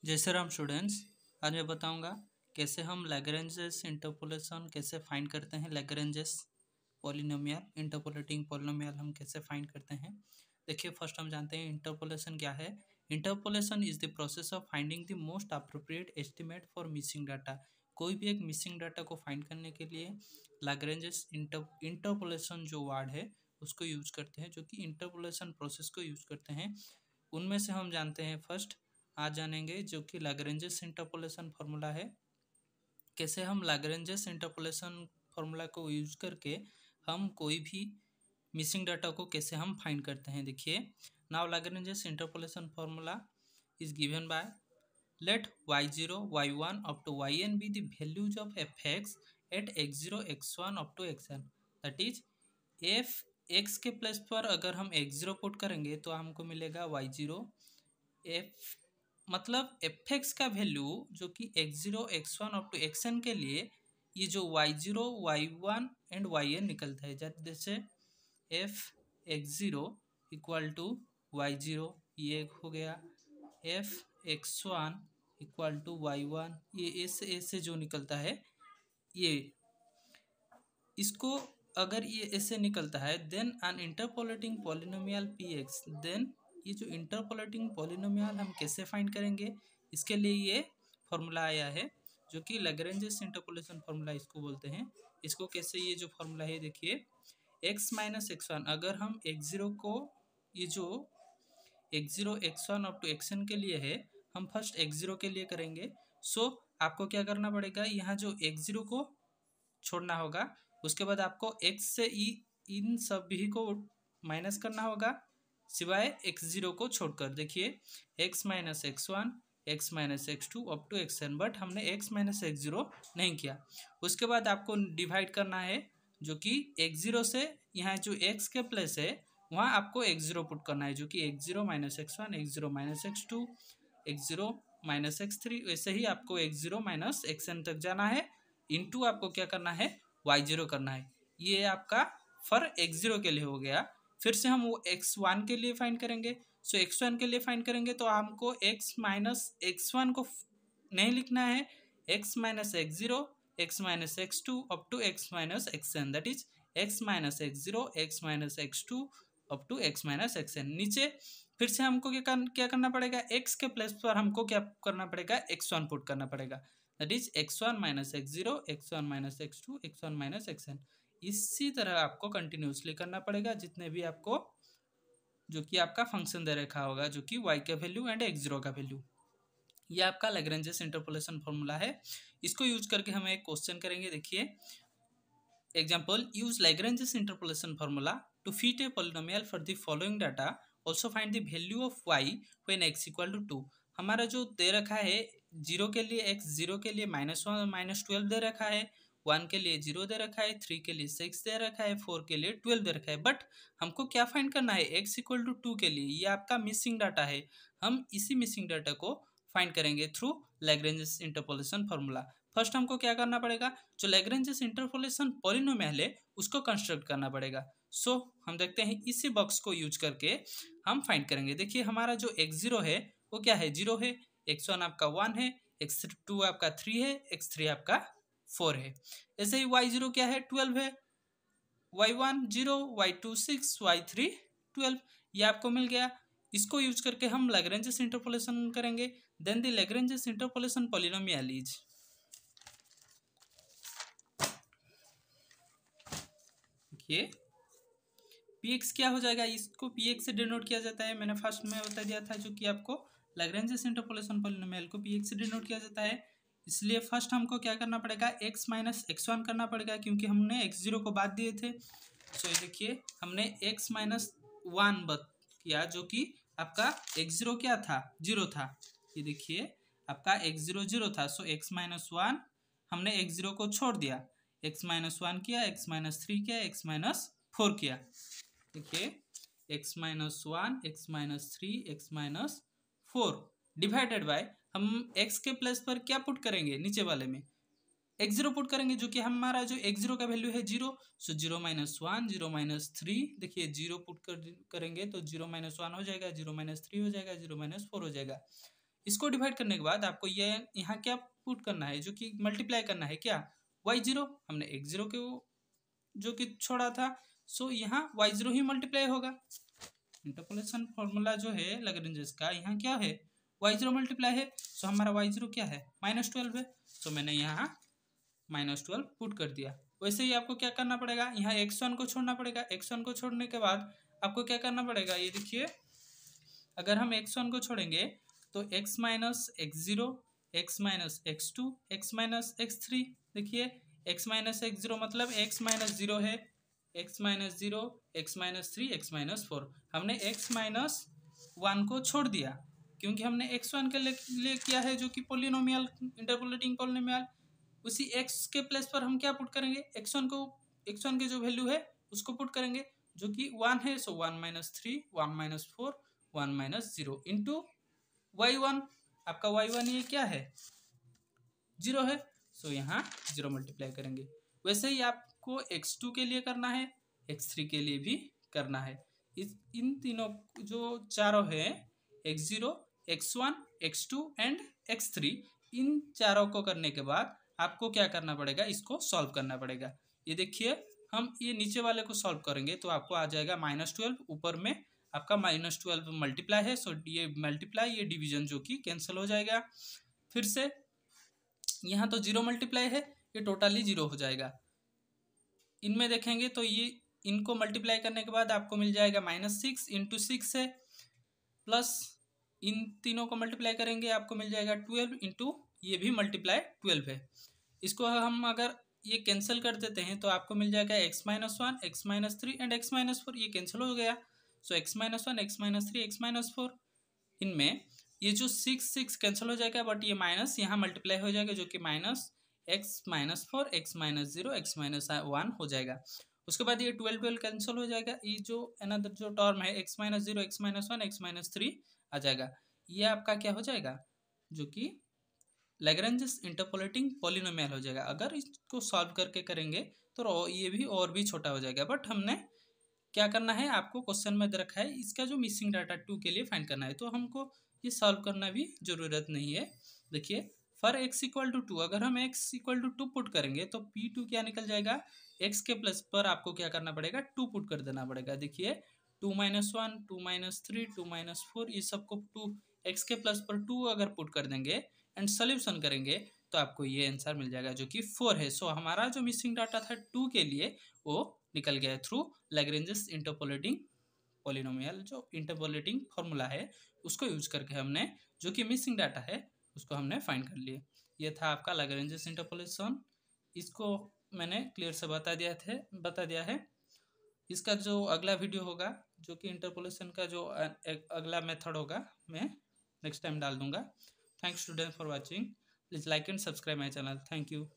जय श्री राम स्टूडेंट्स। आज मैं बताऊंगा कैसे हम लैग्रेंजेस इंटरपोलेशन कैसे फाइंड करते हैं। लैग्रेंजेस पॉलिनोमियल इंटरपोलेटिंग पॉलिनोमियल हम कैसे फाइंड करते हैं। देखिए, फर्स्ट हम जानते हैं इंटरपोलेशन क्या है। Interpolation is the process of finding the most appropriate estimate for missing data. कोई भी एक मिसिंग डाटा को फाइंड करने के लिए लैग्रेंजेस इंटरपोलेशन जो वर्ड है उसको यूज करते हैं, जो कि इंटरपोलेशन प्रोसेस को यूज करते हैं। उनमें से हम जानते हैं फर्स्ट आज जानेंगे जो कि लैग्रेंजेस इंटरपोलेशन फार्मूला है। कैसे हम लैग्रेंजेस इंटरपोलेशन फार्मूला को यूज करके हम कोई भी मिसिंग डाटा को कैसे हम फाइंड करते हैं। देखिए, now Lagrange's interpolation formula is given by let y0 y1 up to yn be the values of fx at x0 x1 up to xn। That is F X के place पर अगर हम x0 पुट करेंगे तो हमको मिलेगा y0 F मतलब F x का वैल्यू जो कि x0 x1 up to xn के लिए ये जो y0 y1 एंड yn निकलता है। जैसे F x0 equal to y0 ये एक हो गया, F x1 equal to y1 ये ऐसे जो निकलता है ये इसको अगर ये ऐसे निकलता है then an interpolating polynomial px। Then ये जो इंटरपोलेटिंग पॉलिनोमियल हम कैसे फाइंड करेंगे, इसके लिए ये फॉर्मूला आया है जो कि लैग्रेंजेस इंटरपोलेशन फॉर्मूला इसको बोलते हैं। इसको कैसे, ये जो फॉर्मूला है देखिए, x माइनस x1 अगर हम x0 को ये जो x0 x1 up to xn के लिए है हम फर्स्ट x0 के लिए करेंगे। सो आपको क्या करना पड़ेगा, यहाँ जो x0 को छोड़ना होगा, उसके बाद आपको x से इन सभी को माइनस करना होगा सिवाय x0 को छोड़कर। देखिए x minus x1 x minus x2 up to xn, but हमने x माइनस x0 नहीं किया। उसके बाद आपको डिवाइड करना है जो कि x0 से यहाँ जो x के प्लेस है वहाँ आपको x0 पुट करना है, जो कि x0 minus x1 x0 minus x2 x0 minus x3, वैसे ही आपको x0 माइनस xn तक जाना है। इनटू आपको क्या करना है, y0 करना है। ये आपका फॉर x0 के लिए हो गया। फिर से हम वो x1 के लिए फाइंड करेंगे। सो x1 के लिए फाइंड करेंगे तो हमको x माइनस x1 को नहीं लिखना है, x minus x0 x minus x2 up to x minus xn। That is x minus x0 x minus x2 up to x minus xn। नीचे फिर से हमको क्या करना पड़ेगा, x के प्लेस पर हमको क्या करना पड़ेगा, x1 पुट करना पड़ेगा। That is x1 minus x0 x1 minus x2 x1 minus xn। इसी तरह आपको कंटिन्यूसली करना पड़ेगा जितने भी आपको जो कि आपका फंक्शन दे रखा होगा, जो कि y का वैल्यू एंड x0 का वैल्यू। ये आपका लैग्रेंजेस इंटरपोलेशन फॉर्मूला है। इसको यूज करके हम एक क्वेश्चन करेंगे। देखिए example, use Lagrange's interpolation formula to fit a polynomial for the following data, also find the value of y when x equal to 2। हमारा जो दे रखा है 0 के लिए x 0 के लिए -1 -12 दे रखा है, 1 के लिए 0 दे रखा है, 3 के लिए 6 दे रखा है, 4 के लिए 12 दे रखा है। बट हमको क्या फाइंड करना है, x इक्वल टू 2 के लिए। ये आपका मिसिंग डाटा है। हम इसी मिसिंग डाटा को फाइंड करेंगे through Lagrange's interpolation formula. First हमको क्या करना पड़ेगा, जो लैग्रेंजेस इंटरपोलेशन पॉलिनोमियल है उसको कंस्ट्रक्ट करना पड़ेगा। सो हम देखते हैं इसी बॉक्स को यूज करके हम फाइंड करेंगे। देखिए हमारा जो x0 है वो क्या है, 0 है, x1 आपका 1 है, x2 आपका 3 है, x3 आपका 4 है। ऐसे ही y0 क्या है, 12 है, y1 0 y2 6 y3 12, ये आपको मिल गया। इसको यूज करके हम लैग्रेंजेस इंटरपोलेशन करेंगे। Then the Lagrange's interpolation polynomial is, देखिए px क्या हो जाएगा, इसको px से डिनोट किया जाता है। मैंने फर्स्ट में बता दिया था जो कि आपको लैग्रेंजेस इंटरपोलेशन पॉलिनोमियल को px से डिनोट किया जाता है। इसलिए फर्स्ट हमको क्या करना पड़ेगा, x माइनस x1 करना पड़ेगा क्योंकि हमने x0 को बाद दिए थे। सो ये देखिए हमने x माइनस 1 किया जो कि आपका x0 क्या था, 0 था। ये देखिए आपका x0 0 था। सो x माइनस 1 हमने x0 को छोड़ दिया, x माइनस 1 किया, x माइनस 3 किया, x माइनस 4 किया। देखिए x minus 1 x minus 3 x minus 4 divided by हम x के प्लेस पर क्या पुट करेंगे, नीचे वाले में x0 पुट करेंगे जो कि हमारा जो x0 का वैल्यू है 0। सो 0 माइनस 1 0 माइनस 3, देखिए 0 पुट करेंगे तो 0 माइनस 1 हो जाएगा, 0 माइनस 3 हो जाएगा, 0 माइनस 4 हो जाएगा। इसको डिवाइड करने के बाद आपको ये यहाँ क्या पुट करना है, जो कि मल्टीप्लाई करना है क्या, y0, हमने x0 के जो कि छोड़ा था, सो यहाँ y0 ही मल्टीप्लाई होगा। इंटरपोलेशन फॉर्मूला जो है लैग्रेंजेस का, यहाँ क्या है, y0 मल्टीप्लाई है, सो हमारा y0 क्या है, -12 है, सो मैंने यहाँ -12 पुट कर दिया। वैसे ही आपको क्या करना पड़ेगा, यहाँ x1 को छोड़ना पड़ेगा, x1 को छोड़ने के बाद आपको क्या करना पड़ेगा, ये देखिए अगर हम x1 को छोड़ेंगे तो x minus x0, x minus x2, x minus x3, देखिए x माइनस x0 मतलब x माइनस 0 है, x minus 0, x minus 3, x minus 4, हमने x माइनस 1 को छोड़ दिया क्योंकि हमने x1 के लिए किया है जो कि पोलिनोमियल, इंटरपोलेटिंग पोलिनोमियल। उसी x के प्लेस पर हम क्या पुट करेंगे, x1 के जो वैल्यू है उसको पुट करेंगे जो कि 1 है, सो 1 minus 3, 1 minus 4, 1 minus 0 into y1, आपका y1 ये क्या है, 0 है, सो यहाँ 0 मल्टीप्लाई करेंगे। वैसे ही आपको x2 के लिए करना है, x3 के लिए भी करना है। इन तीनों जो चारों है x0, x1, x2 and x3, इन चारों को करने के बाद आपको क्या करना पड़ेगा, इसको सॉल्व करना पड़ेगा। ये देखिए हम ये नीचे वाले को सॉल्व करेंगे तो आपको आ जाएगा -12, ऊपर में आपका -12 मल्टीप्लाई है, सो ये मल्टीप्लाई, ये डिवीजन जो कि कैंसिल हो जाएगा। फिर से यहाँ तो 0 मल्टीप्लाई है, ये टोटली 0 हो जाएगा। इनमें देखेंगे तो ये इनको मल्टीप्लाई करने के बाद आपको मिल जाएगा -6 इंटू 6 है, प्लस इन तीनों को मल्टीप्लाई करेंगे आपको मिल जाएगा 12 इंटू ये भी मल्टीप्लाई 12 है। इसको हम अगर ये कैंसिल कर देते हैं तो आपको मिल जाएगा x-1, x-3 एंड x-4, ये कैंसिल हो गया, सो x-1, x-3, x-4, इनमें ये जो 6 कैंसिल हो जाएगा, बट ये माइनस यहाँ मल्टीप्लाई हो जाएगा जो कि -x-4, x-0, x-1 हो जाएगा। उसके बाद ये 12 कैंसिल हो जाएगा, ये जो अनदर जो टर्म है x-0, x-1, x-3 आ जाएगा। ये आपका क्या हो जाएगा, जो कि लैग्रेंजेस इंटरपोलेटिंग पॉलिनोमियल हो जाएगा। अगर इसको सॉल्व करके करेंगे तो ये भी और भी छोटा हो जाएगा, बट हमने क्या करना है, आपको क्वेश्चन में दे रखा है इसका जो मिसिंग डाटा 2 के लिए फाइंड करना है, तो हमको ये सॉल्व करना भी जरूरत नहीं है। देखिए फॉर x इक्वल टू 2, अगर हम x इक्वल टू 2 पुट करेंगे तो P2 क्या निकल जाएगा, x के प्लस पर आपको क्या करना पड़ेगा, 2 पुट कर देना पड़ेगा। देखिए 2 - 1, 2 - 3, 2 - 4, ये सबको 2 x के प्लस पर 2 अगर पुट कर देंगे एंड सोल्यूशन करेंगे तो आपको ये आंसर मिल जाएगा जो कि 4 है। सो हमारा जो मिसिंग डाटा था 2 के लिए वो निकल गया थ्रू लैग्रेंजेस इंटरपोलेटिंग पॉलिनोमियल, जो इंटरपोलेटिंग फार्मूला है उसको यूज करके हमने जो कि मिसिंग डाटा है उसको हमने फाइंड कर लिए। ये था आपका लैग्रेंजेस इंटरपोलेशन, इसको मैंने क्लियर से बता दिया है। इसका जो अगला वीडियो होगा जो कि इंटरपोलेशन का जो अगला मेथड होगा मैं नेक्स्ट टाइम डाल दूंगा। Thanks student for watching, please like and subscribe my channel. Thank you.